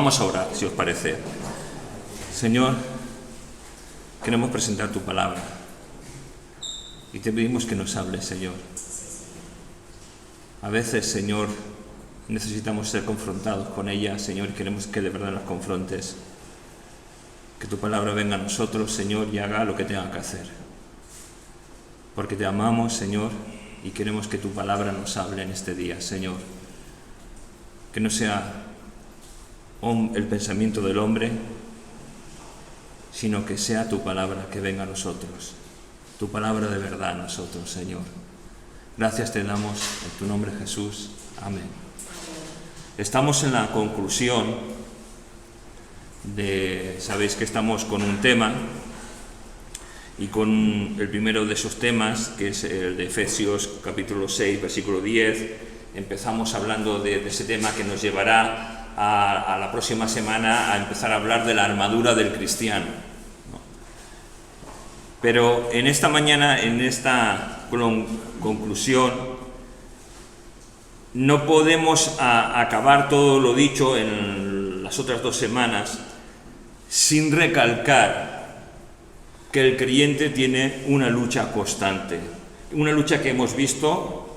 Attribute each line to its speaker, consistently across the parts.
Speaker 1: Vamos a orar, si os parece. Señor, queremos presentar tu palabra y te pedimos que nos hables, Señor. A veces, Señor, necesitamos ser confrontados con ella, Señor, y queremos que de verdad nos confrontes. Que tu palabra venga a nosotros, Señor, y haga lo que tenga que hacer. Porque te amamos, Señor, y queremos que tu palabra nos hable en este día, Señor. Que no sea el pensamiento del hombre, sino que sea tu palabra que venga a nosotros. Tu palabra de verdad a nosotros, Señor. Gracias te damos en tu nombre, Jesús. Amén. Estamos en la conclusión sabéis que estamos con un tema, y con el primero de esos temas, que es el de Efesios capítulo 6, versículo 10, empezamos hablando de ese tema que nos llevará a la próxima semana a empezar a hablar de la armadura del cristiano, ¿no? Pero en esta mañana, en esta conclusión, no podemos acabar todo lo dicho en las otras 2 semanas sin recalcar que el creyente tiene una lucha constante, una lucha que hemos visto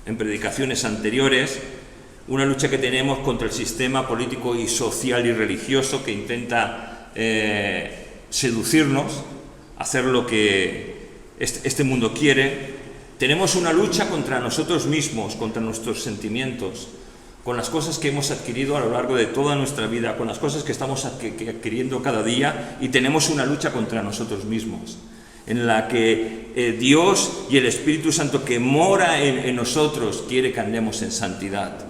Speaker 1: en predicaciones anteriores, una lucha que tenemos contra el sistema político y social y religioso que intenta seducirnos, hacer lo que este mundo quiere. Tenemos una lucha contra nosotros mismos, contra nuestros sentimientos, con las cosas que hemos adquirido a lo largo de toda nuestra vida, con las cosas que estamos adquiriendo cada día, y tenemos una lucha contra nosotros mismos, en la que Dios y el Espíritu Santo que mora en nosotros quiere que andemos en santidad.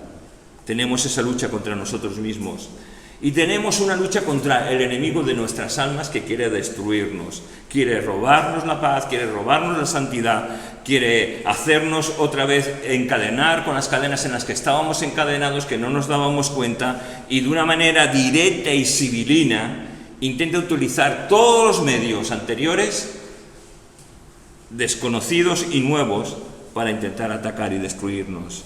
Speaker 1: Tenemos esa lucha contra nosotros mismos. Y tenemos una lucha contra el enemigo de nuestras almas que quiere destruirnos, quiere robarnos la paz, quiere robarnos la santidad, quiere hacernos otra vez encadenar con las cadenas en las que estábamos encadenados, que no nos dábamos cuenta, y de una manera directa y civilina intenta utilizar todos los medios anteriores, desconocidos y nuevos, para intentar atacar y destruirnos.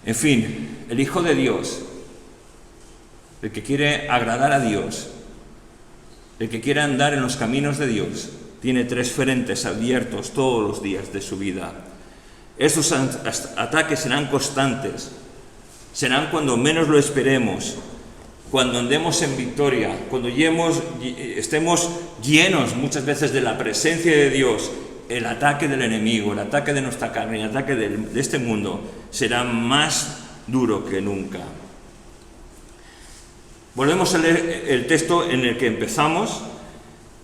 Speaker 1: En fin, el Hijo de Dios, el que quiere agradar a Dios, el que quiere andar en los caminos de Dios, tiene 3 frentes abiertos todos los días de su vida. Estos ataques serán constantes, serán cuando menos lo esperemos, cuando andemos en victoria, cuando estemos llenos muchas veces de la presencia de Dios. El ataque del enemigo, el ataque de nuestra carne, el ataque de este mundo será más duro que nunca. Volvemos a leer el texto en el que empezamos,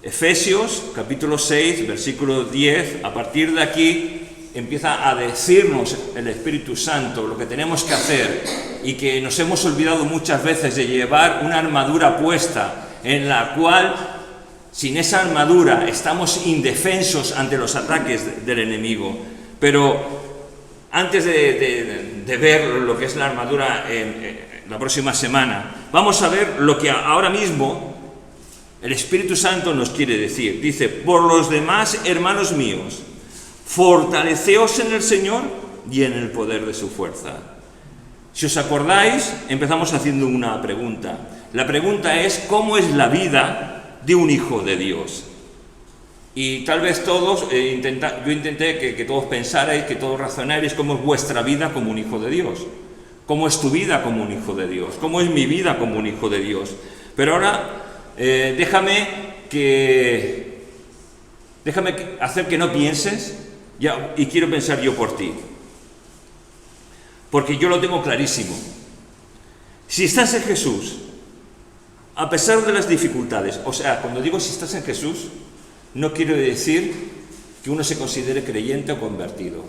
Speaker 1: Efesios capítulo 6, versículo 10. A partir de aquí empieza a decirnos el Espíritu Santo lo que tenemos que hacer, y que nos hemos olvidado muchas veces de llevar una armadura puesta, en la cual, sin esa armadura, estamos indefensos ante los ataques del enemigo. Pero antes de ver lo que es la armadura la próxima semana, vamos a ver lo que ahora mismo el Espíritu Santo nos quiere decir. Dice: por los demás, hermanos míos, fortaleceos en el Señor y en el poder de su fuerza. Si os acordáis, empezamos haciendo una pregunta. La pregunta es: ¿cómo es la vida de un hijo de Dios? Y tal vez todos, yo intenté que todos pensarais, que todos razonarais cómo es vuestra vida como un hijo de Dios. ¿Cómo es tu vida como un hijo de Dios? ¿Cómo es mi vida como un hijo de Dios? Pero ahora déjame hacer que no pienses, y quiero pensar yo por ti. Porque yo lo tengo clarísimo. Si estás en Jesús, a pesar de las dificultades, o sea, cuando digo si estás en Jesús, no quiero decir que uno se considere creyente o convertido.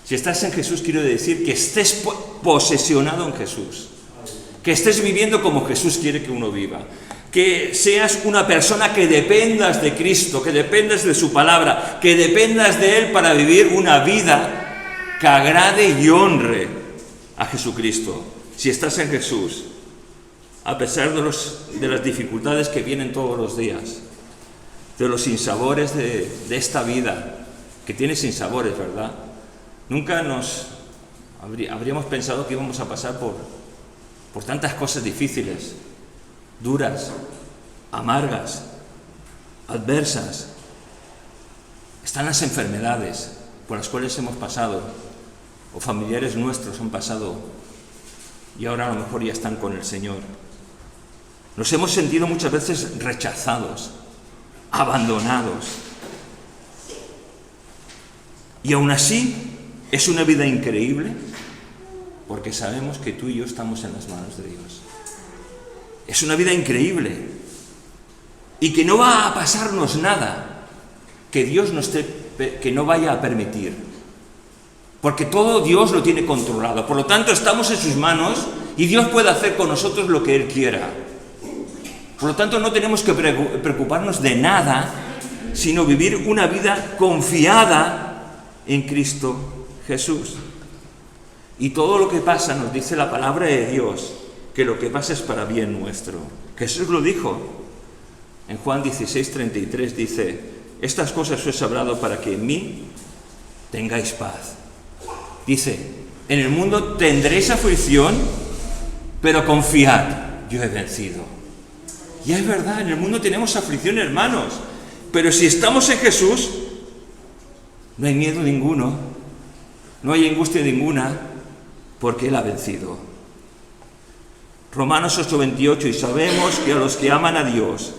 Speaker 1: Si estás en Jesús, quiero decir que estés posesionado en Jesús, que estés viviendo como Jesús quiere que uno viva, que seas una persona que dependas de Cristo, que dependas de su palabra, que dependas de Él para vivir una vida que agrade y honre a Jesucristo. Si estás en Jesús, a pesar de las dificultades que vienen todos los días, de los sinsabores de esta vida, que tiene sinsabores, ¿verdad? Nunca habríamos pensado que íbamos a pasar por tantas cosas difíciles, duras, amargas, adversas. Están las enfermedades por las cuales hemos pasado, o familiares nuestros han pasado, y ahora a lo mejor ya están con el Señor. Nos hemos sentido muchas veces rechazados, abandonados. Y aún así es una vida increíble, porque sabemos que tú y yo estamos en las manos de Dios. Es una vida increíble, y que no va a pasarnos nada que Dios que no vaya a permitir, porque todo Dios lo tiene controlado. Por lo tanto, estamos en sus manos y Dios puede hacer con nosotros lo que Él quiera. Por lo tanto, no tenemos que preocuparnos de nada, sino vivir una vida confiada en Cristo Jesús. Y todo lo que pasa, nos dice la palabra de Dios, que lo que pasa es para bien nuestro. Jesús lo dijo. En Juan 16:33 dice: estas cosas os he hablado para que en mí tengáis paz. Dice: en el mundo tendréis aflicción, pero confiad, yo he vencido. Y es verdad, en el mundo tenemos aflicción, hermanos, pero si estamos en Jesús, no hay miedo ninguno, no hay angustia ninguna, porque Él ha vencido. Romanos 8:28, y sabemos que a los que aman a Dios,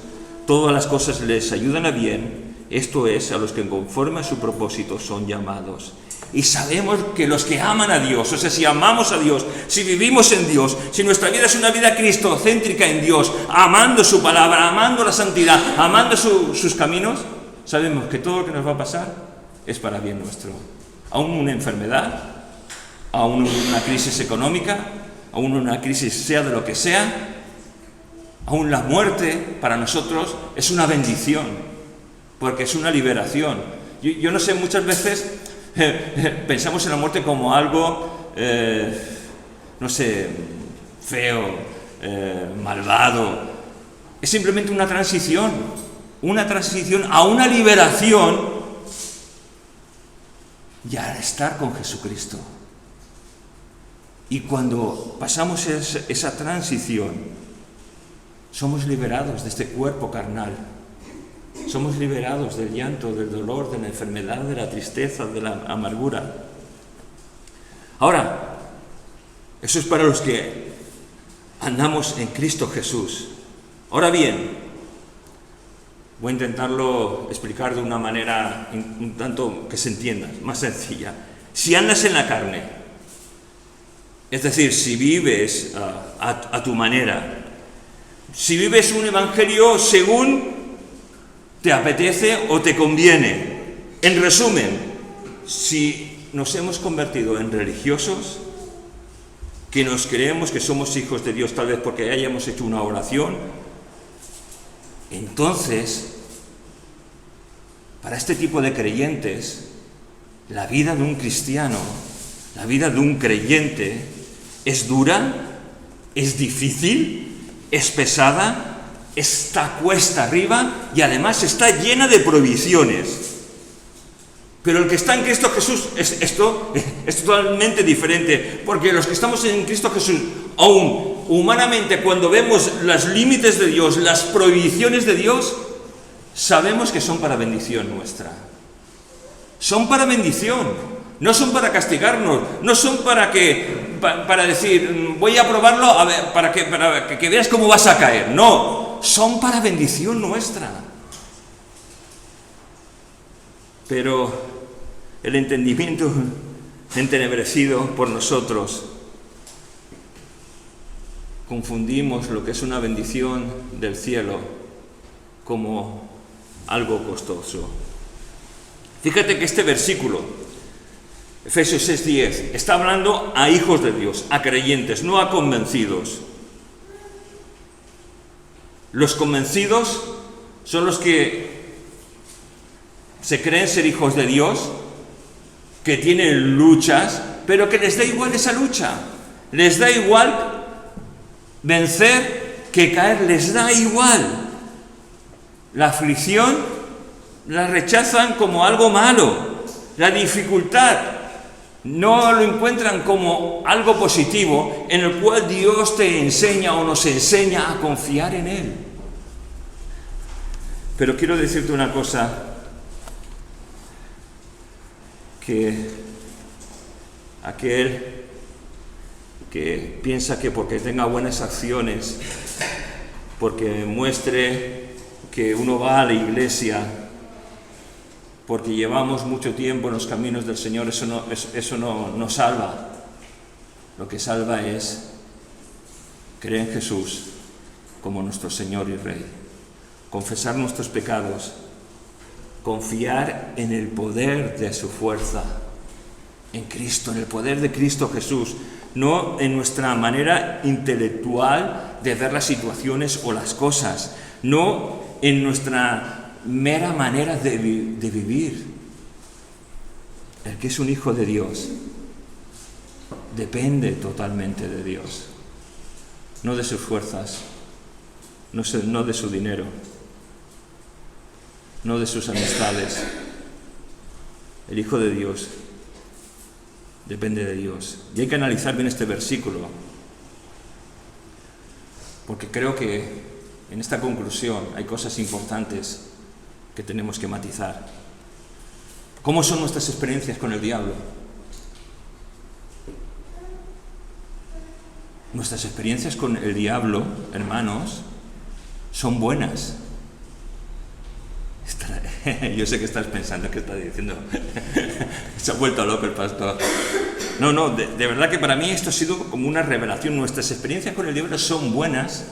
Speaker 1: todas las cosas les ayudan a bien, esto es, a los que conforme a su propósito son llamados. Y sabemos que los que aman a Dios, o sea, si amamos a Dios, si vivimos en Dios, si nuestra vida es una vida cristocéntrica en Dios, amando su palabra, amando la santidad, amando sus caminos, sabemos que todo lo que nos va a pasar es para bien nuestro. Aún una enfermedad, aún una crisis económica, aún una crisis sea de lo que sea, aún la muerte para nosotros es una bendición, porque es una liberación. Yo no sé, muchas veces pensamos en la muerte como algo, no sé, feo, malvado. Es simplemente una transición a una liberación y a estar con Jesucristo. Y cuando pasamos esa transición, somos liberados de este cuerpo carnal. Somos liberados del llanto, del dolor, de la enfermedad, de la tristeza, de la amargura. Ahora, eso es para los que andamos en Cristo Jesús. Ahora bien, voy a intentarlo explicar de una manera un tanto que se entienda, más sencilla. Si andas en la carne, es decir, si vives a tu manera, si vives un evangelio según te apetece o te conviene. En resumen, si nos hemos convertido en religiosos, que nos creemos que somos hijos de Dios, tal vez porque hayamos hecho una oración, entonces, para este tipo de creyentes, la vida de un cristiano, la vida de un creyente, es dura, es difícil, es pesada, está cuesta arriba y además está llena de provisiones. Pero el que está en Cristo Jesús, esto es totalmente diferente, porque los que estamos en Cristo Jesús, aún humanamente, cuando vemos los límites de Dios, las prohibiciones de Dios, sabemos que son para bendición nuestra. Son para bendición, no son para castigarnos, no son para decir, voy a probarlo a ver, para que veas cómo vas a caer. No, son para bendición nuestra. Pero el entendimiento entenebrecido por nosotros, confundimos lo que es una bendición del cielo como algo costoso. Fíjate que este versículo, Efesios 6:10, está hablando a hijos de Dios, a creyentes, no a convencidos. Los convencidos son los que se creen ser hijos de Dios, que tienen luchas, pero que les da igual esa lucha. Les da igual vencer que caer, les da igual. La aflicción la rechazan como algo malo. La dificultad No lo encuentran como algo positivo en el cual Dios te enseña o nos enseña a confiar en Él. Pero quiero decirte una cosa, que aquel que piensa que porque tenga buenas acciones, porque muestre que uno va a la iglesia, porque llevamos mucho tiempo en los caminos del Señor, eso no salva. Lo que salva es creer en Jesús como nuestro Señor y Rey, confesar nuestros pecados, confiar en el poder de su fuerza, en Cristo, en el poder de Cristo Jesús, no en nuestra manera intelectual de ver las situaciones o las cosas, no en nuestra mera manera de vivir. El que es un hijo de Dios depende totalmente de Dios, no de sus fuerzas, no de su dinero, no de sus amistades. El Hijo de Dios depende de Dios. Y hay que analizar bien este versículo, porque creo que en esta conclusión hay cosas importantes que tenemos que matizar. ¿Cómo son nuestras experiencias con el diablo? Nuestras experiencias con el diablo, hermanos, son buenas. Yo sé que estás pensando, ¿qué está diciendo? Se ha vuelto loco el pastor. No, de verdad que para mí esto ha sido como una revelación. Nuestras experiencias con el diablo son buenas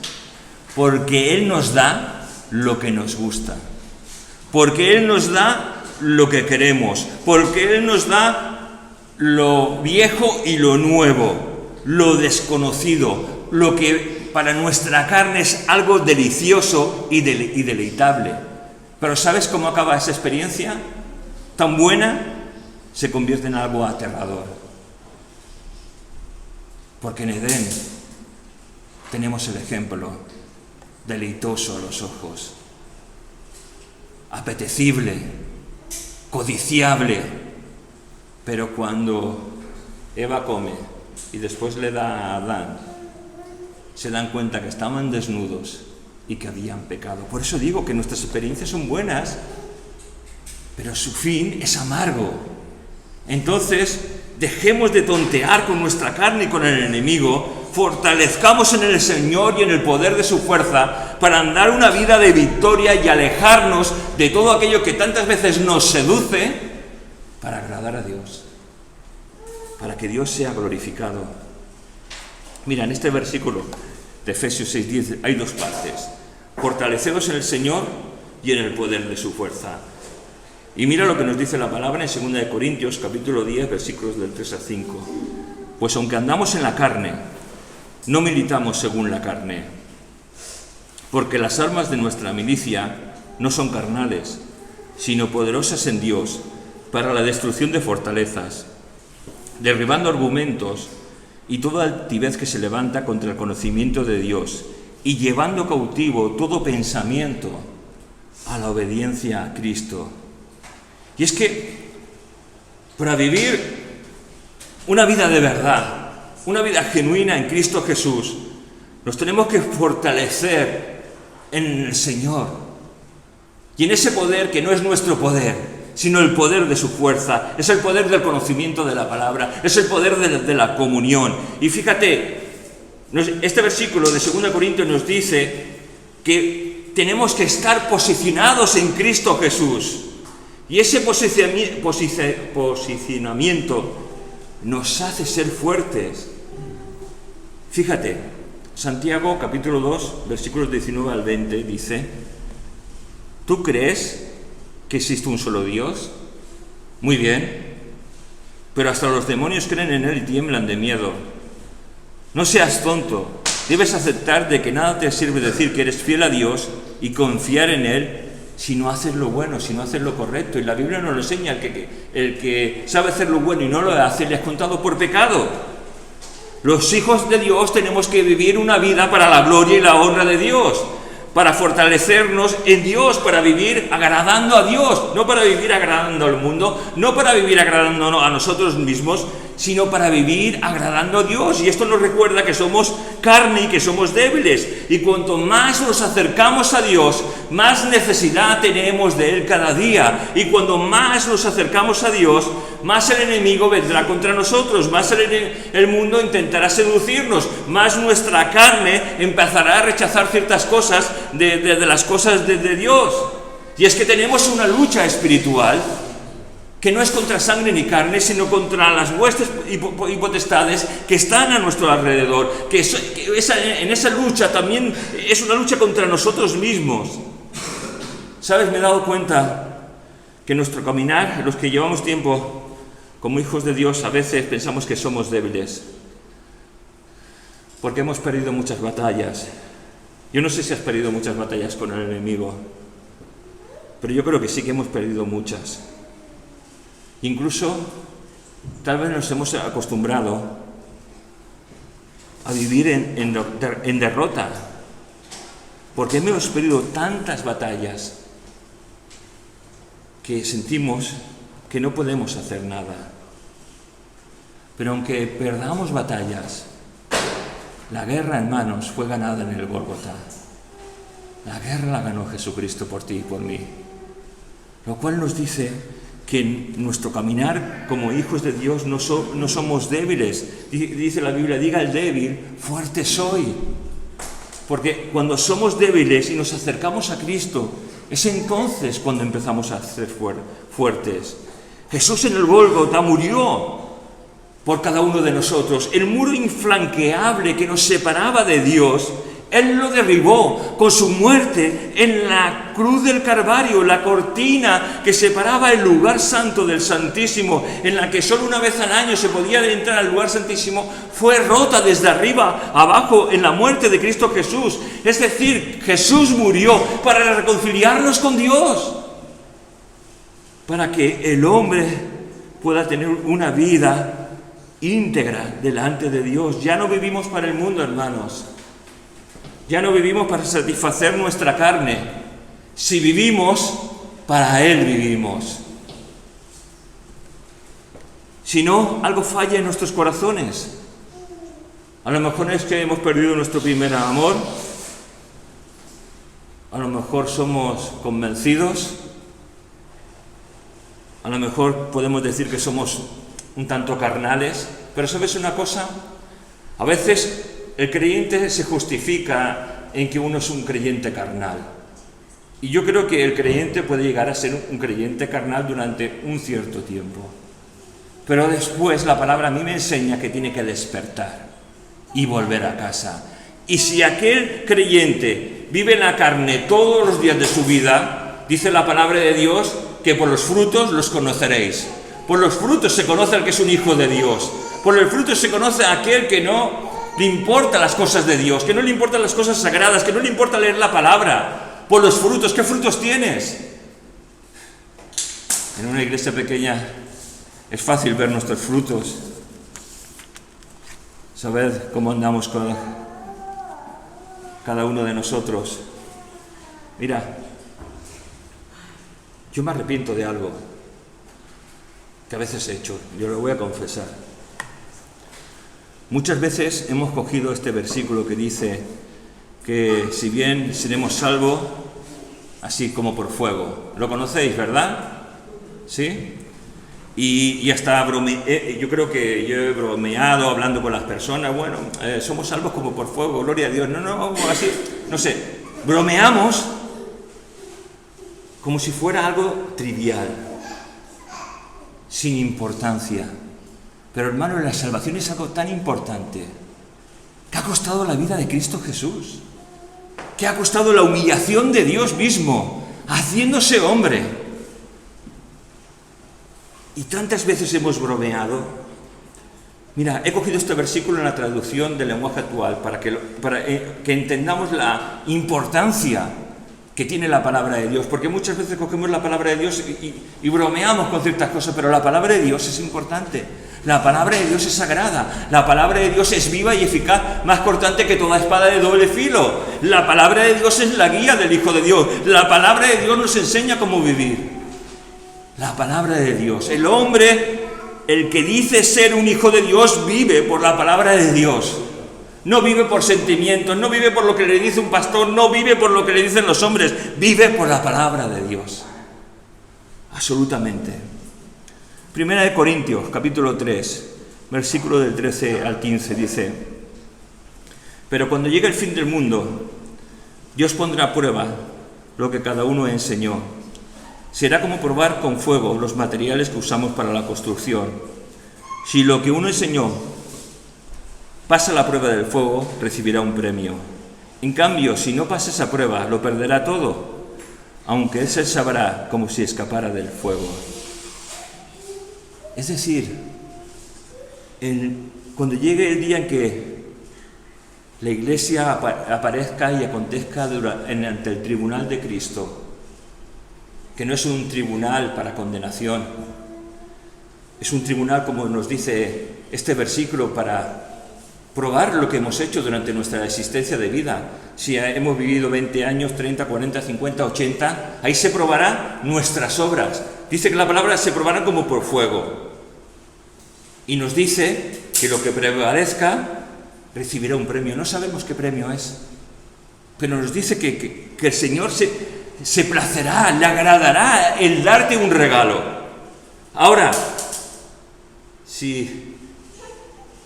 Speaker 1: porque Él nos da lo que nos gusta, porque Él nos da lo que queremos, porque Él nos da lo viejo y lo nuevo, lo desconocido, lo que para nuestra carne es algo delicioso y deleitable. Pero ¿sabes cómo acaba esa experiencia? Tan buena, se convierte en algo aterrador. Porque en Edén tenemos el ejemplo deleitoso a los ojos, apetecible, codiciable. Pero cuando Eva come y después le da a Adán, se dan cuenta que estaban desnudos y que habían pecado. Por eso digo que nuestras experiencias son buenas, pero su fin es amargo. Entonces, dejemos de tontear con nuestra carne y con el enemigo, fortalezcamos en el Señor y en el poder de su fuerza para andar una vida de victoria y alejarnos de todo aquello que tantas veces nos seduce para agradar a Dios, para que Dios sea glorificado. Mira, en este versículo de Efesios 6:10 hay dos partes: fortaleceos en el Señor y en el poder de su fuerza. Y mira lo que nos dice la palabra en 2 de Corintios, capítulo 10, versículos del 3 al 5. Pues aunque andamos en la carne, no militamos según la carne, porque las armas de nuestra milicia no son carnales, sino poderosas en Dios para la destrucción de fortalezas, derribando argumentos y toda altivez que se levanta contra el conocimiento de Dios, y llevando cautivo todo pensamiento a la obediencia a Cristo. Y es que para vivir una vida de verdad, una vida genuina en Cristo Jesús, nos tenemos que fortalecer en el Señor y en ese poder que no es nuestro poder, sino el poder de su fuerza. Es el poder del conocimiento de la palabra, es el poder de la comunión. Y fíjate, este versículo de 2 Corintios nos dice que tenemos que estar posicionados en Cristo Jesús. Y ese posicionamiento nos hace ser fuertes. Fíjate, Santiago capítulo 2, versículos 19 al 20 dice: ¿tú crees que existe un solo Dios? Muy bien, pero hasta los demonios creen en Él y tiemblan de miedo. No seas tonto, debes aceptar de que nada te sirve decir que eres fiel a Dios y confiar en Él si no haces lo bueno, si no haces lo correcto. Y la Biblia nos lo enseña: el que sabe hacer lo bueno y no lo hace, le es contado por pecado. Los hijos de Dios tenemos que vivir una vida para la gloria y la honra de Dios, para fortalecernos en Dios, para vivir agradando a Dios, no para vivir agradando al mundo, no para vivir agradando a nosotros mismos. sino para vivir agradando a Dios. Y esto nos recuerda que somos carne y que somos débiles. Y cuanto más nos acercamos a Dios, más necesidad tenemos de Él cada día. Y cuando más nos acercamos a Dios, más el enemigo vendrá contra nosotros, más el mundo intentará seducirnos, más nuestra carne empezará a rechazar ciertas cosas de las cosas de Dios. Y es que tenemos una lucha espiritual que no es contra sangre ni carne, sino contra las huestes y potestades que están a nuestro alrededor, en esa lucha también es una lucha contra nosotros mismos. ¿Sabes? Me he dado cuenta que nuestro caminar, los que llevamos tiempo como hijos de Dios, a veces pensamos que somos débiles, porque hemos perdido muchas batallas. Yo no sé si has perdido muchas batallas con el enemigo, pero yo creo que sí que hemos perdido muchas. Incluso, tal vez nos hemos acostumbrado a vivir en derrota, porque hemos perdido tantas batallas que sentimos que no podemos hacer nada. Pero aunque perdamos batallas, la guerra, hermanos, fue ganada en el Gólgota. La guerra la ganó Jesucristo por ti y por mí. Lo cual nos dice que en nuestro caminar como hijos de Dios no somos débiles. Dice la Biblia, diga el débil, fuerte soy. Porque cuando somos débiles y nos acercamos a Cristo, es entonces cuando empezamos a ser fuertes. Jesús en el Gólgota murió por cada uno de nosotros. El muro infranqueable que nos separaba de Dios, Él lo derribó con su muerte en la cruz del Calvario. La cortina que separaba el lugar santo del Santísimo, en la que solo una vez al año se podía entrar al lugar santísimo, fue rota desde arriba abajo en la muerte de Cristo Jesús. Es decir, Jesús murió para reconciliarnos con Dios, para que el hombre pueda tener una vida íntegra delante de Dios. Ya no vivimos para el mundo, hermanos. Ya no vivimos para satisfacer nuestra carne. Si vivimos, para Él vivimos. Si no, algo falla en nuestros corazones. A lo mejor es que hemos perdido nuestro primer amor. A lo mejor somos convencidos. A lo mejor podemos decir que somos un tanto carnales. Pero ¿sabes una cosa? A veces el creyente se justifica en que uno es un creyente carnal. Y yo creo que el creyente puede llegar a ser un creyente carnal durante un cierto tiempo. Pero después la palabra a mí me enseña que tiene que despertar y volver a casa. Y si aquel creyente vive en la carne todos los días de su vida, dice la palabra de Dios que por los frutos los conoceréis. Por los frutos se conoce al que es un hijo de Dios. Por el fruto se conoce a aquel que no le importan las cosas de Dios, que no le importan las cosas sagradas, que no le importa leer la palabra. Por los frutos, ¿qué frutos tienes? En una iglesia pequeña es fácil ver nuestros frutos, saber cómo andamos con cada uno de nosotros. Mira, yo me arrepiento de algo que a veces he hecho, yo lo voy a confesar. Muchas veces hemos cogido este versículo que dice que si bien seremos salvos, así como por fuego. ¿Lo conocéis, verdad? ¿Sí? Y hasta yo creo que yo he bromeado hablando con las personas, bueno, somos salvos como por fuego, gloria a Dios. No, así, no sé, bromeamos como si fuera algo trivial, sin importancia. Pero hermano, la salvación es algo tan importante, que ha costado la vida de Cristo Jesús, que ha costado la humillación de Dios mismo, haciéndose hombre. Y tantas veces hemos bromeado. Mira, he cogido este versículo en la traducción del lenguaje actual para que entendamos la importancia que tiene la palabra de Dios, porque muchas veces cogemos la palabra de Dios y bromeamos con ciertas cosas, pero la palabra de Dios es importante. La palabra de Dios es sagrada, la palabra de Dios es viva y eficaz, más cortante que toda espada de doble filo. La palabra de Dios es la guía del Hijo de Dios, la palabra de Dios nos enseña cómo vivir. La palabra de Dios, el hombre El que dice ser un hijo de Dios vive por la palabra de Dios. No vive por sentimientos, no vive por lo que le dice un pastor, no vive por lo que le dicen los hombres, vive por la palabra de Dios. Absolutamente. Primera de Corintios, capítulo 3, versículo del 13 al 15, dice: pero cuando llegue el fin del mundo, Dios pondrá a prueba lo que cada uno enseñó. Será como probar con fuego los materiales que usamos para la construcción. Si lo que uno enseñó pasa la prueba del fuego, recibirá un premio. En cambio, si no pasa esa prueba, lo perderá todo, aunque él se sabrá como si escapara del fuego. Es decir, cuando llegue el día en que la Iglesia aparezca y acontezca ante el tribunal de Cristo, que no es un tribunal para condenación, es un tribunal, como nos dice este versículo, para probar lo que hemos hecho durante nuestra existencia de vida. Si hemos vivido 20 años, 30, 40, 50, 80, ahí se probarán nuestras obras. Dice que la palabra se probará como por fuego. Y nos dice que lo que prevalezca recibirá un premio. No sabemos qué premio es, pero nos dice que el Señor se placerá, le agradará el darte un regalo. Ahora, si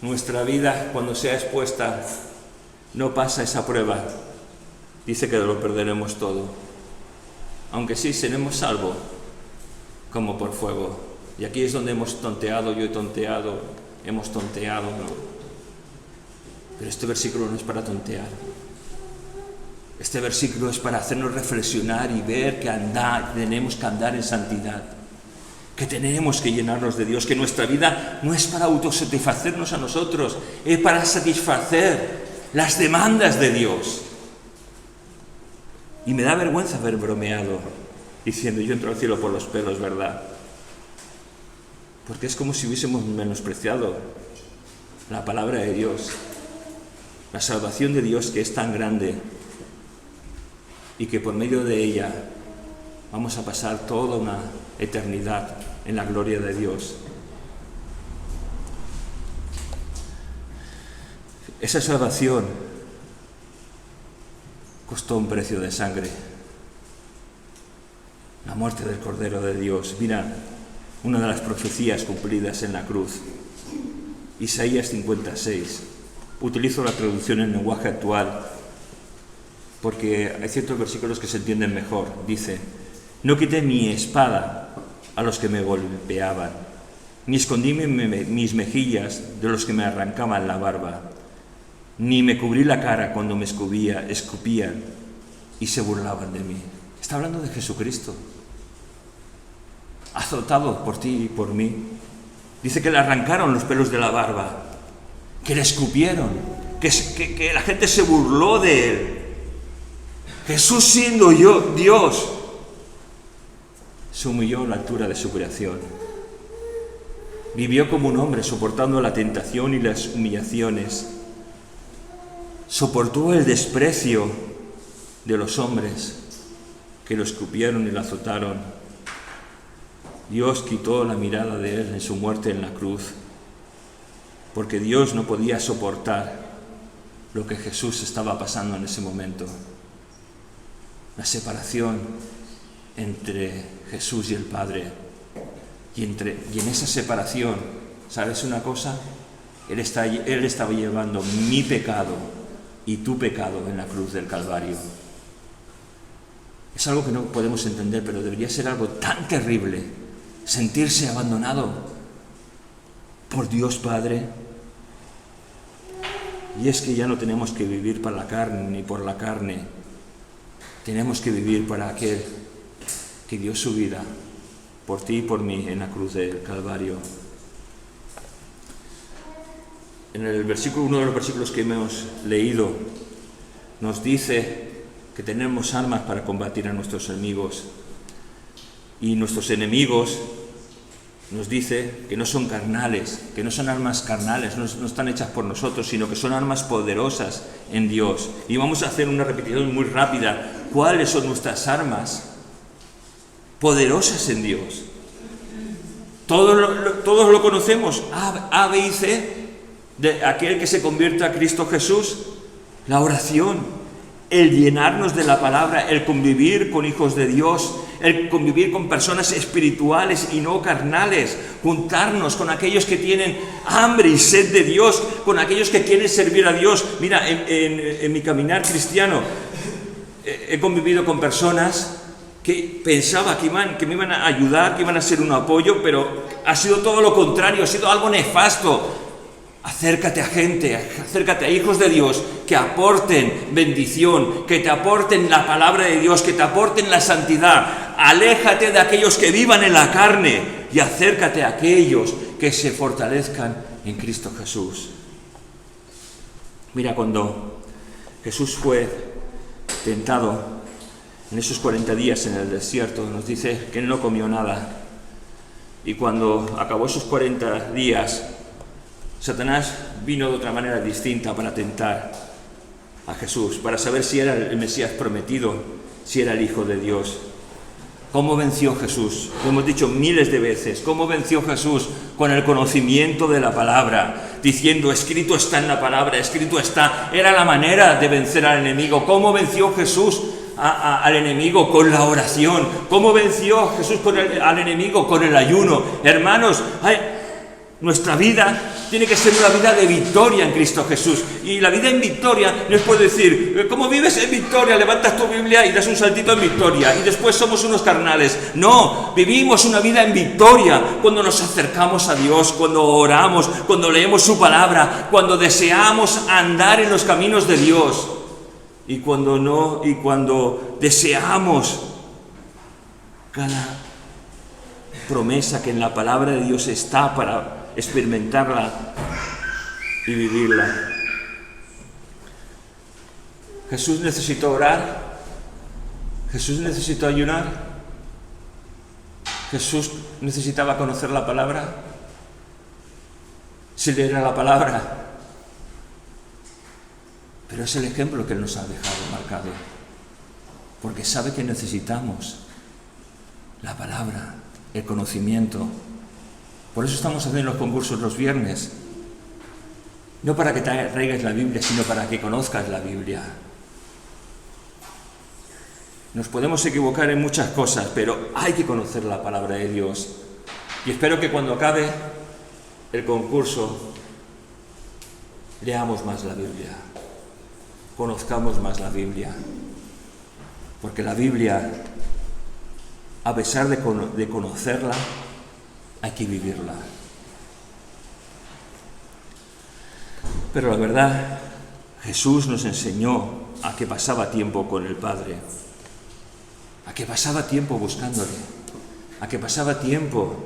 Speaker 1: nuestra vida, cuando sea expuesta, no pasa esa prueba, dice que lo perderemos todo. Aunque sí seremos salvos, como por fuego. Y aquí es donde hemos tonteado, yo he tonteado, hemos tonteado, ¿no? Pero este versículo no es para tontear. Este versículo es para hacernos reflexionar y ver que tenemos que andar en santidad, que tenemos que llenarnos de Dios, que nuestra vida no es para autosatisfacernos a nosotros, es para satisfacer las demandas de Dios. Y me da vergüenza haber bromeado diciendo yo entro al cielo por los pelos, ¿verdad? Porque es como si hubiésemos menospreciado la palabra de Dios, la salvación de Dios, que es tan grande y que por medio de ella vamos a pasar toda una eternidad en la gloria de Dios. Esa salvación costó un precio de sangre, la muerte del Cordero de Dios. Mira, una de las profecías cumplidas en la cruz, Isaías 56. Utilizo la traducción en lenguaje actual porque hay ciertos versículos que se entienden mejor. Dice: no quité mi espada a los que me golpeaban, ni escondí mis mejillas de los que me arrancaban la barba, ni me cubrí la cara cuando me escupían y se burlaban de mí. Está hablando de Jesucristo, azotado por ti y por mí. Dice que le arrancaron los pelos de la barba, que le escupieron, que la gente se burló de él. Jesús, siendo Dios, se humilló a la altura de su creación. Vivió como un hombre, soportando la tentación y las humillaciones. Soportó el desprecio de los hombres que lo escupieron y lo azotaron. Dios quitó la mirada de él en su muerte en la cruz, porque Dios no podía soportar lo que Jesús estaba pasando en ese momento. La separación entre Jesús y el Padre. Y en esa separación, ¿sabes una cosa? Él estaba llevando mi pecado y tu pecado en la cruz del Calvario. Es algo que no podemos entender, pero debería ser algo tan terrible, sentirse abandonado por Dios Padre. Y es que ya no tenemos que vivir para la carne ni por la carne. Tenemos que vivir para aquel que dio su vida por ti y por mí en la cruz del Calvario. En el versículo, uno de los versículos que hemos leído, nos dice que tenemos armas para combatir a nuestros enemigos. Y nuestros enemigos, nos dice que no son carnales, que no son armas carnales, no están hechas por nosotros, sino que son armas poderosas en Dios. Y vamos a hacer una repetición muy rápida. ¿Cuáles son nuestras armas poderosas en Dios? Todos lo conocemos, A, B y C, de aquel que se convierte a Cristo Jesús. La oración, el llenarnos de la palabra, el convivir con hijos de Dios, el convivir con personas espirituales y no carnales, juntarnos con aquellos que tienen hambre y sed de Dios, con aquellos que quieren servir a Dios. Mira, en mi caminar cristiano he convivido con personas que pensaba que me iban a ayudar, que iban a ser un apoyo, pero ha sido todo lo contrario, ha sido algo nefasto. Acércate a gente, acércate a hijos de Dios que aporten bendición, que te aporten la palabra de Dios, que te aporten la santidad. Aléjate de aquellos que vivan en la carne y acércate a aquellos que se fortalezcan en Cristo Jesús. Mira, cuando Jesús fue tentado en esos 40 días en el desierto, nos dice que él no comió nada. Y cuando acabó esos 40 días, Satanás vino de otra manera distinta para tentar a Jesús, para saber si era el Mesías prometido, si era el Hijo de Dios. ¿Cómo venció Jesús? Lo hemos dicho miles de veces. ¿Cómo venció Jesús? Con el conocimiento de la palabra, diciendo, escrito está en la palabra, escrito está. Era la manera de vencer al enemigo. ¿Cómo venció Jesús al enemigo? Con la oración. ¿Cómo venció Jesús al enemigo? Con el ayuno. Hermanos, nuestra vida tiene que ser una vida de victoria en Cristo Jesús. Y la vida en victoria no es por decir, ¿cómo vives en victoria? Levantas tu Biblia y das un saltito en victoria y después somos unos carnales. No, vivimos una vida en victoria cuando nos acercamos a Dios, cuando oramos, cuando leemos su palabra, cuando deseamos andar en los caminos de Dios. Y cuando deseamos cada promesa que en la palabra de Dios está para experimentarla y vivirla. Jesús necesitó orar, Jesús necesitó ayunar, Jesús necesitaba conocer la palabra, si leer la palabra. Pero es el ejemplo que Él nos ha dejado marcado, porque sabe que necesitamos la palabra, el conocimiento. Por eso estamos haciendo los concursos los viernes. No para que traigas la Biblia, sino para que conozcas la Biblia. Nos podemos equivocar en muchas cosas, pero hay que conocer la palabra de Dios. Y espero que cuando acabe el concurso leamos más la Biblia, conozcamos más la Biblia. Porque la Biblia, a pesar de conocerla, hay que vivirla. Pero la verdad, Jesús nos enseñó a que pasaba tiempo con el Padre, a que pasaba tiempo buscándole, a que pasaba tiempo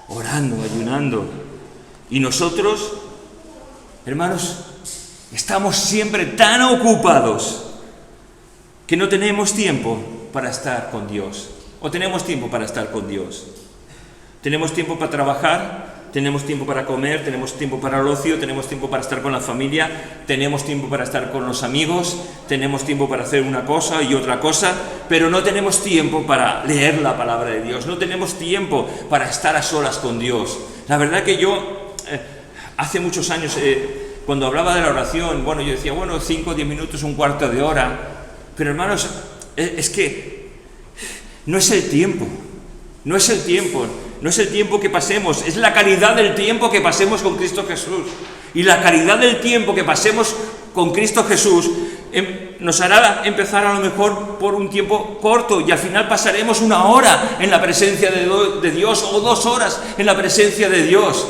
Speaker 1: orando, ayunando. Y nosotros, hermanos, estamos siempre tan ocupados que no tenemos tiempo para estar con Dios. ¿O tenemos tiempo para estar con Dios? Tenemos tiempo para trabajar, tenemos tiempo para comer, tenemos tiempo para el ocio, tenemos tiempo para estar con la familia, tenemos tiempo para estar con los amigos, tenemos tiempo para hacer una cosa y otra cosa, pero no tenemos tiempo para leer la palabra de Dios, no tenemos tiempo para estar a solas con Dios. La verdad que yo, hace muchos años, cuando hablaba de la oración, yo decía, 5 o 10 minutos, un cuarto de hora, pero hermanos, es que no es el tiempo, no es el tiempo que pasemos, es la calidad del tiempo que pasemos con Cristo Jesús. Y la calidad del tiempo que pasemos con Cristo Jesús nos hará empezar a lo mejor por un tiempo corto y al final pasaremos 1 hora en la presencia de Dios o 2 horas en la presencia de Dios.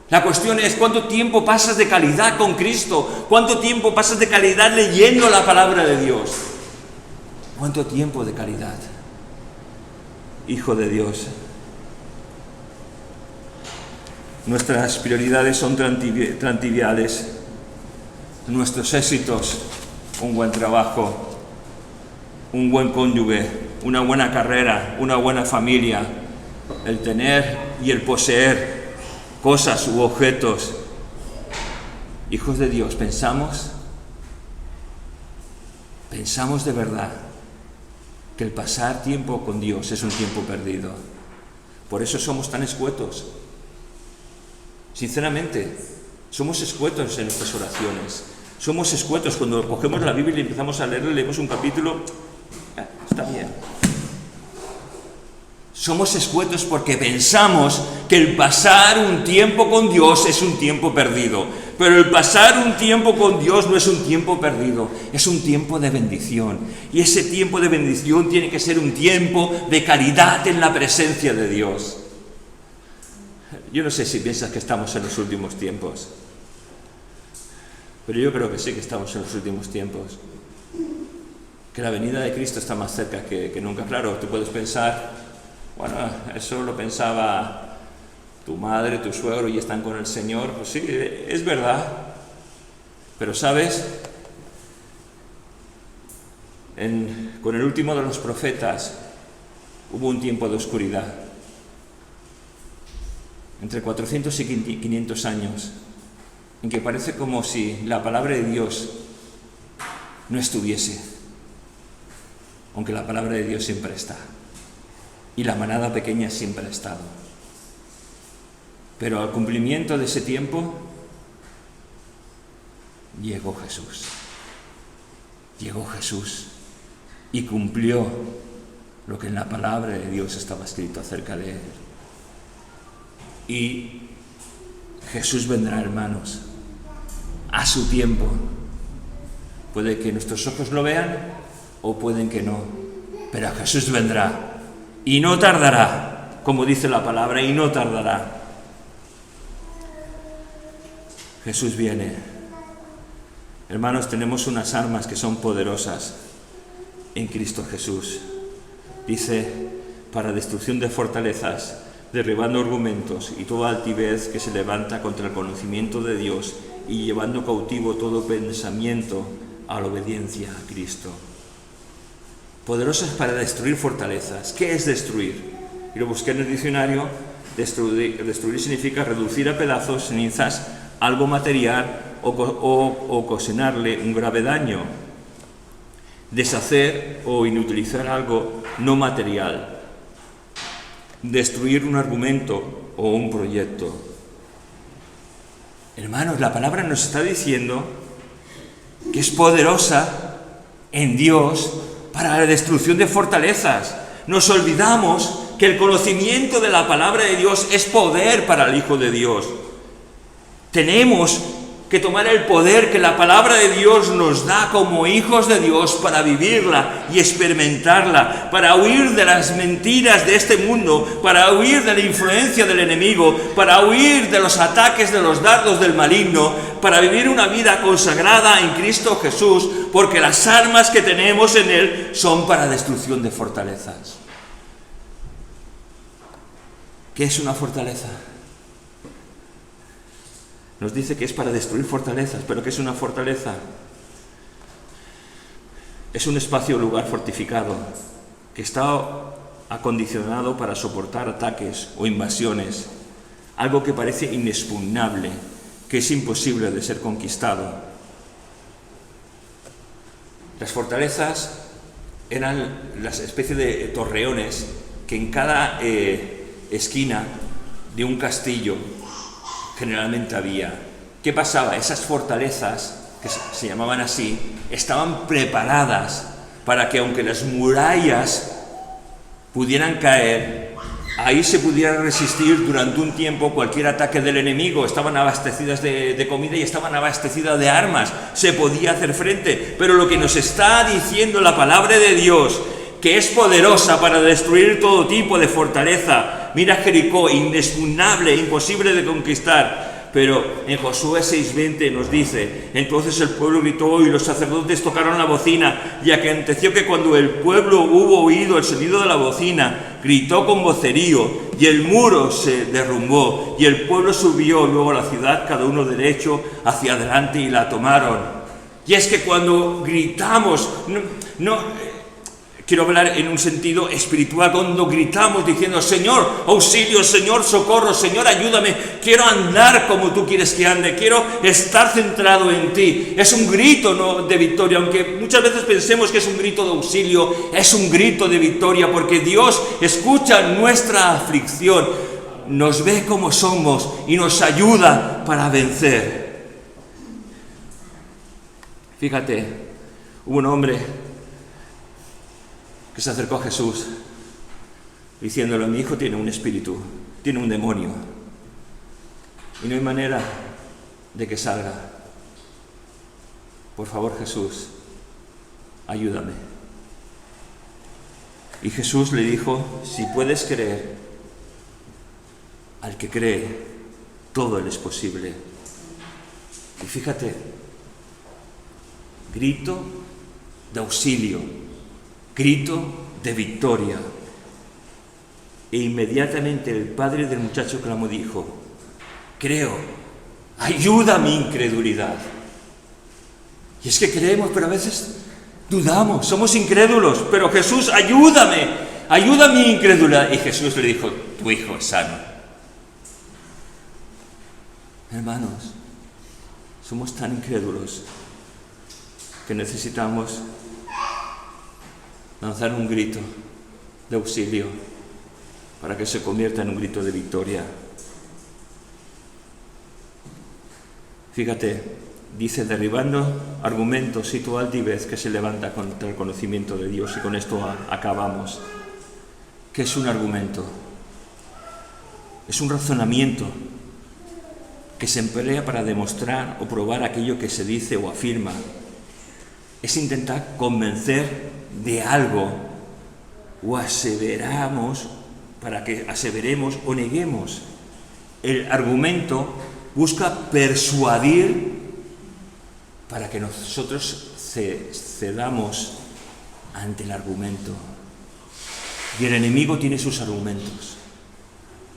Speaker 1: La cuestión es cuánto tiempo pasas de calidad con Cristo, cuánto tiempo pasas de calidad leyendo la palabra de Dios. ¿Cuánto tiempo de calidad? Hijo de Dios. Nuestras prioridades son tan triviales. Nuestros éxitos, un buen trabajo, un buen cónyuge, una buena carrera, una buena familia, el tener y el poseer cosas u objetos. Hijos de Dios, pensamos de verdad que el pasar tiempo con Dios es un tiempo perdido. Por eso somos tan escuetos. Sinceramente, somos escuetos en nuestras oraciones. Somos escuetos cuando cogemos la Biblia y empezamos a leerla, leemos un capítulo, está bien. Somos escuetos porque pensamos que el pasar un tiempo con Dios es un tiempo perdido. Pero el pasar un tiempo con Dios no es un tiempo perdido, es un tiempo de bendición. Y ese tiempo de bendición tiene que ser un tiempo de caridad en la presencia de Dios. Yo no sé si piensas que estamos en los últimos tiempos, pero yo creo que sí que estamos en los últimos tiempos. Que la venida de Cristo está más cerca que nunca. Claro, tú puedes pensar, bueno, eso lo pensaba tu madre, tu suegro y están con el Señor. Pues sí, es verdad. Pero ¿sabes? Con el último de los profetas hubo un tiempo de oscuridad. Entre 400 y 500 años, en que parece como si la palabra de Dios no estuviese, aunque la palabra de Dios siempre está, y la manada pequeña siempre ha estado. Pero al cumplimiento de ese tiempo, llegó Jesús. Llegó Jesús y cumplió lo que en la palabra de Dios estaba escrito acerca de él. Y Jesús vendrá, hermanos, a su tiempo. Puede que nuestros ojos lo vean o pueden que no, pero Jesús vendrá y no tardará, como dice la palabra, y no tardará. Jesús viene. Hermanos, tenemos unas armas que son poderosas en Cristo Jesús. Dice, para destrucción de fortalezas, derribando argumentos y toda altivez que se levanta contra el conocimiento de Dios y llevando cautivo todo pensamiento a la obediencia a Cristo. Poderosas para destruir fortalezas. ¿Qué es destruir? Y lo busqué en el diccionario. Destruir significa reducir a pedazos, cenizas, algo material o ocasionarle un grave daño. Deshacer o inutilizar algo no material. Destruir un argumento o un proyecto. Hermanos, la palabra nos está diciendo que es poderosa en Dios para la destrucción de fortalezas. Nos olvidamos que el conocimiento de la palabra de Dios es poder para el Hijo de Dios. Tenemos que tomar el poder que la palabra de Dios nos da como hijos de Dios para vivirla y experimentarla, para huir de las mentiras de este mundo, para huir de la influencia del enemigo, para huir de los ataques de los dardos del maligno, para vivir una vida consagrada en Cristo Jesús, porque las armas que tenemos en Él son para destrucción de fortalezas. ¿Qué es una fortaleza? Nos dice que es para destruir fortalezas, pero ¿qué es una fortaleza? Es un espacio o lugar fortificado que está acondicionado para soportar ataques o invasiones, algo que parece inexpugnable, que es imposible de ser conquistado. Las fortalezas eran las especies de torreones que en cada esquina de un castillo generalmente había. ¿Qué pasaba? Esas fortalezas, que se llamaban así, estaban preparadas para que aunque las murallas pudieran caer, ahí se pudiera resistir durante un tiempo cualquier ataque del enemigo. Estaban abastecidas de comida y estaban abastecidas de armas. Se podía hacer frente. Pero lo que nos está diciendo la palabra de Dios, que es poderosa para destruir todo tipo de fortaleza. Mira Jericó, inexpugnable, imposible de conquistar. Pero en Josué 6:20 nos dice, entonces el pueblo gritó y los sacerdotes tocaron la bocina, y aconteció que cuando el pueblo hubo oído el sonido de la bocina, gritó con vocerío, y el muro se derrumbó, y el pueblo subió luego a la ciudad, cada uno derecho hacia adelante, y la tomaron. Y es que cuando gritamos, quiero hablar en un sentido espiritual, cuando gritamos diciendo: Señor, auxilio, Señor, socorro, Señor, ayúdame, quiero andar como tú quieres que ande, quiero estar centrado en ti. Es un grito, ¿no?, de victoria, aunque muchas veces pensemos que es un grito de auxilio, es un grito de victoria, porque Dios escucha nuestra aflicción, nos ve como somos y nos ayuda para vencer. Fíjate, hubo un hombre que se acercó a Jesús diciéndole: mi hijo tiene un espíritu, tiene un demonio, y no hay manera de que salga. Por favor, Jesús, ayúdame. Y Jesús le dijo: si puedes creer, al que cree, todo le es posible. Y fíjate, grito de auxilio, grito de victoria. E inmediatamente el padre del muchacho clamó y dijo: creo, ayuda a mi incredulidad. Y es que creemos, pero a veces dudamos, somos incrédulos. Pero Jesús, ayúdame, ayuda a mi incredulidad. Y Jesús le dijo: tu hijo es sano. Hermanos, somos tan incrédulos que necesitamos lanzar un grito de auxilio para que se convierta en un grito de victoria. Fíjate, dice: derribando argumentos y toda altivez que se levanta contra el conocimiento de Dios. Y con esto acabamos. ¿Qué es un argumento? Es un razonamiento que se emplea para demostrar o probar aquello que se dice o afirma. Es intentar convencer de algo, o aseveramos para que aseveremos o neguemos. El argumento busca persuadir para que nosotros cedamos ante el argumento. Y el enemigo tiene sus argumentos,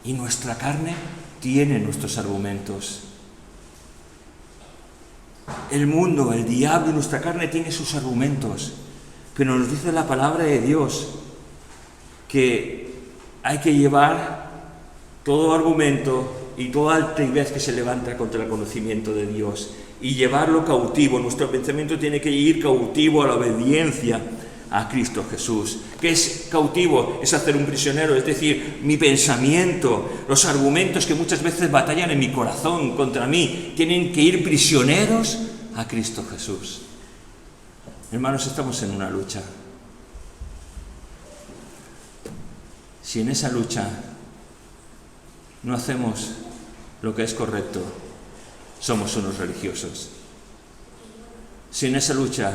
Speaker 1: y nuestra carne tiene nuestros argumentos. El mundo, el diablo y nuestra carne tiene sus argumentos, pero nos dice la palabra de Dios que hay que llevar todo argumento y toda altivez que se levanta contra el conocimiento de Dios y llevarlo cautivo. Nuestro pensamiento tiene que ir cautivo a la obediencia a Cristo Jesús. ¿Qué es cautivo? Es hacer un prisionero, es decir, mi pensamiento, los argumentos que muchas veces batallan en mi corazón contra mí, tienen que ir prisioneros a Cristo Jesús. Hermanos, estamos en una lucha. Si en esa lucha no hacemos lo que es correcto, somos unos religiosos. Si en esa lucha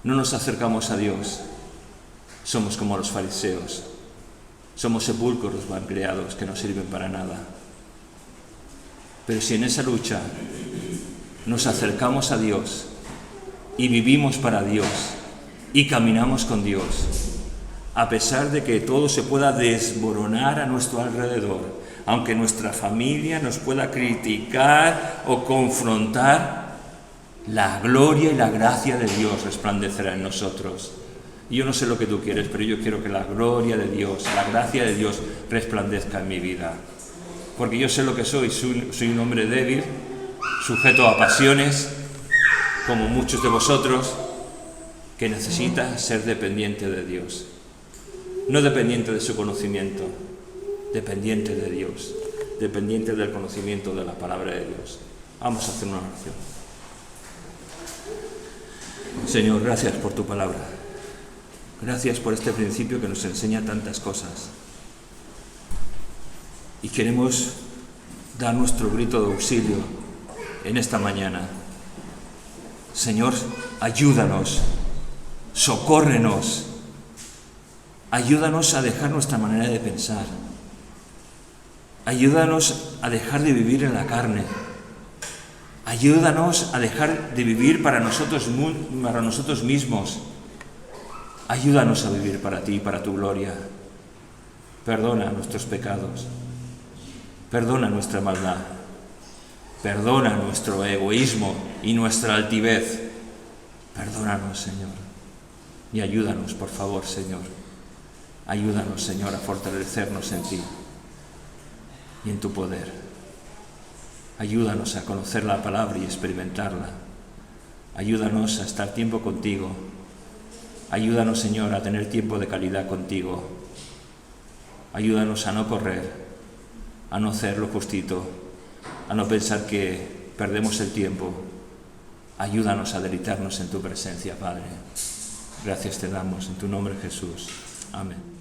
Speaker 1: no nos acercamos a Dios, somos como los fariseos. Somos sepulcros mal creados que no sirven para nada. Pero si en esa lucha nos acercamos a Dios y vivimos para Dios y caminamos con Dios, a pesar de que todo se pueda desmoronar a nuestro alrededor, aunque nuestra familia nos pueda criticar o confrontar, la gloria y la gracia de Dios resplandecerá en nosotros. Y yo no sé lo que tú quieres, pero yo quiero que la gloria de Dios, la gracia de Dios resplandezca en mi vida. Porque yo sé lo que soy un hombre débil, sujeto a pasiones, como muchos de vosotros, que necesita ser dependiente de Dios. No dependiente de su conocimiento, dependiente de Dios, dependiente del conocimiento de la palabra de Dios. Vamos a hacer una oración. Señor, gracias por tu palabra. Gracias por este principio que nos enseña tantas cosas. Y queremos dar nuestro grito de auxilio en esta mañana. Señor, ayúdanos, socórrenos, ayúdanos a dejar nuestra manera de pensar. Ayúdanos a dejar de vivir en la carne. Ayúdanos a dejar de vivir para nosotros mismos. Ayúdanos a vivir para ti, para tu gloria. Perdona nuestros pecados. Perdona nuestra maldad. Perdona nuestro egoísmo y nuestra altivez. Perdónanos, Señor. Y ayúdanos, por favor, Señor. Ayúdanos, Señor, a fortalecernos en ti y en tu poder. Ayúdanos a conocer la palabra y experimentarla. Ayúdanos a estar tiempo contigo. Ayúdanos, Señor, a tener tiempo de calidad contigo. Ayúdanos a no correr, a no hacer lo justito, a no pensar que perdemos el tiempo. Ayúdanos a deleitarnos en tu presencia, Padre. Gracias te damos en tu nombre, Jesús. Amén.